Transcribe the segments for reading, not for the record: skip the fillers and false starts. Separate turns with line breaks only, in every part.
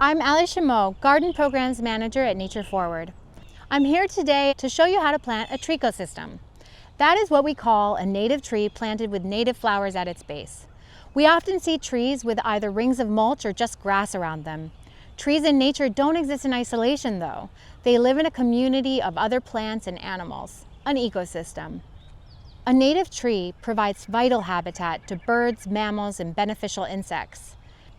I'm Allie Chamot, Garden Programs Manager at Nature Forward. I'm here today to show you how to plant a treecosystem. That is what we call a native tree planted with native flowers at its base. We often see trees with either rings of mulch or just grass around them. Trees in nature don't exist in isolation though. They live in a community of other plants and animals, an ecosystem. A native tree provides vital habitat to birds, mammals, and beneficial insects.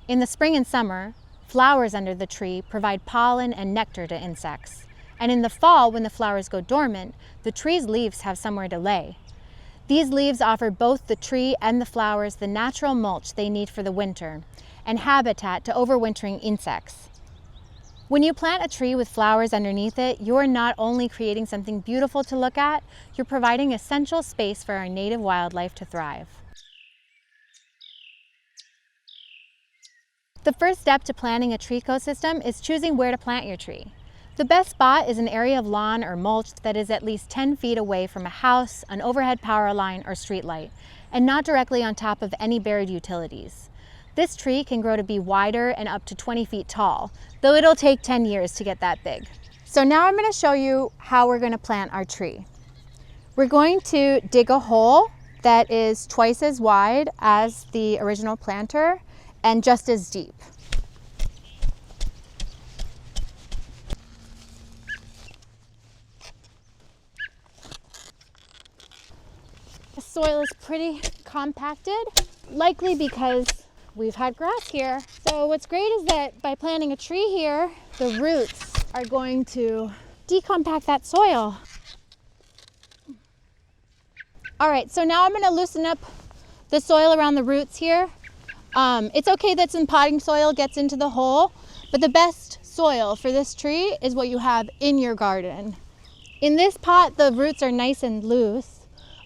In the spring and summer, flowers under the tree provide pollen and nectar to insects. And in the fall, when the flowers go dormant, the tree's leaves have somewhere to lay. These leaves offer both the tree and the flowers the natural mulch they need for the winter and habitat to overwintering insects. When you plant a tree with flowers underneath it, you're not only creating something beautiful to look at, you're providing essential space for our native wildlife to thrive. The first step to planting a treecosystem is choosing where to plant your tree. The best spot is an area of lawn or mulch that is at least 10 feet away from a house, an overhead power line, or street light, and not directly on top of any buried utilities. This tree can grow to be wider and up to 20 feet tall, though it'll take 10 years to get that big. So now I'm going to show you how we're going to plant our tree. We're going to dig a hole that is twice as wide as the original planter and just as deep. The soil is pretty compacted, likely because we've had grass here. So what's great is that by planting a tree here, the roots are going to decompact that soil. All right, so now I'm going to loosen up the soil around the roots here. It's okay that some potting soil gets into the hole, but the best soil for this tree is what you have in your garden. In this pot, the roots are nice and loose.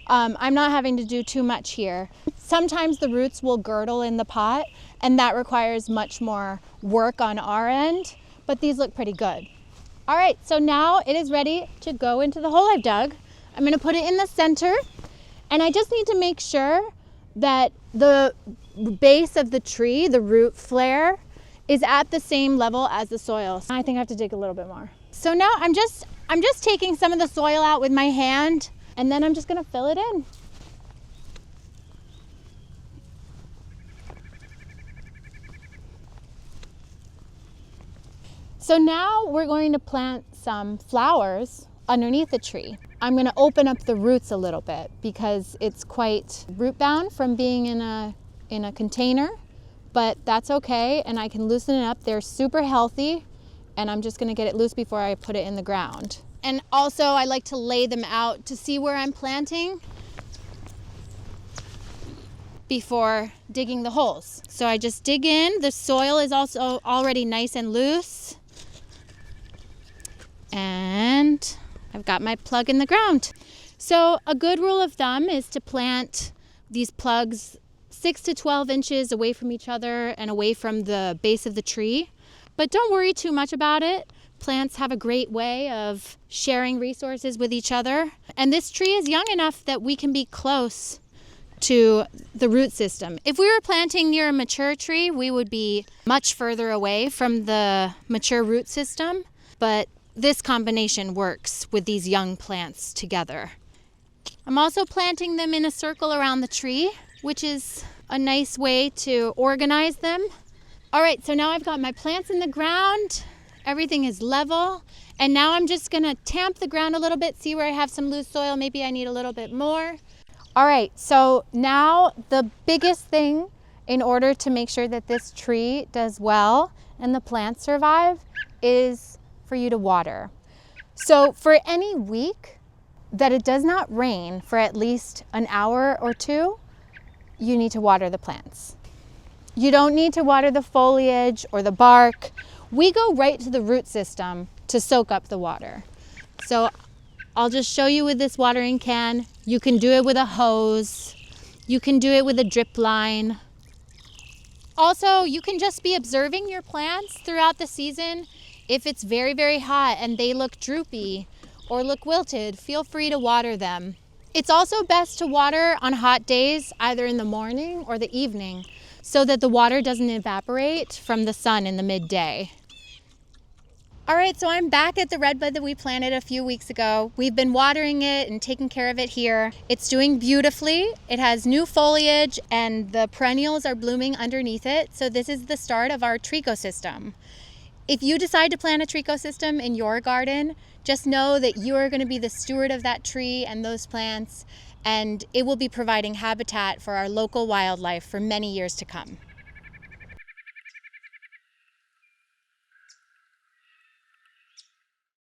I'm not having to do too much here. Sometimes the roots will girdle in the pot, and that requires much more work on our end, but these look pretty good. All right, so now it is ready to go into the hole I've dug. I'm gonna put it in the center, and I just need to make sure that the base of the tree, the root flare, is at the same level as the soil. I think I have to dig a little bit more. So now I'm just taking some of the soil out with my hand, and then I'm just gonna fill it in. So now we're going to plant some flowers underneath the tree. I'm going to open up the roots a little bit because it's quite root bound from being in a container, but that's okay, and I can loosen it up. They're super healthy, and I'm just going to get it loose before I put it in the ground. And also I like to lay them out to see where I'm planting before digging the holes. So I just dig in. The soil is also already nice and loose. And I've got my plug in the ground. So a good rule of thumb is to plant these plugs 6 to 12 inches away from each other and away from the base of the tree. But don't worry too much about it. Plants have a great way of sharing resources with each other. And this tree is young enough that we can be close to the root system. If we were planting near a mature tree, we would be much further away from the mature root system. But this combination works with these young plants together. I'm also planting them in a circle around the tree, which is a nice way to organize them. All right, so now I've got my plants in the ground. Everything is level. And now I'm just gonna tamp the ground a little bit, see where I have some loose soil. Maybe I need a little bit more. All right, so now the biggest thing in order to make sure that this tree does well and the plants survive is for you to water. So for any week that it does not rain for at least an hour or two, you need to water the plants. You don't need to water the foliage or the bark. We go right to the root system to soak up the water. So I'll just show you with this watering can. You can do it with a hose. You can do it with a drip line. Also, you can just be observing your plants throughout the season. If it's very, very hot and they look droopy or look wilted, feel free to water them. It's also best to water on hot days, either in the morning or the evening, so that the water doesn't evaporate from the sun in the midday. All right, so I'm back at the redbud that we planted a few weeks ago. We've been watering it and taking care of it here. It's doing beautifully. It has new foliage and the perennials are blooming underneath it. So this is the start of our Treecosystem. If you decide to plant a Treecosystem in your garden, just know that you are going to be the steward of that tree and those plants, and it will be providing habitat for our local wildlife for many years to come.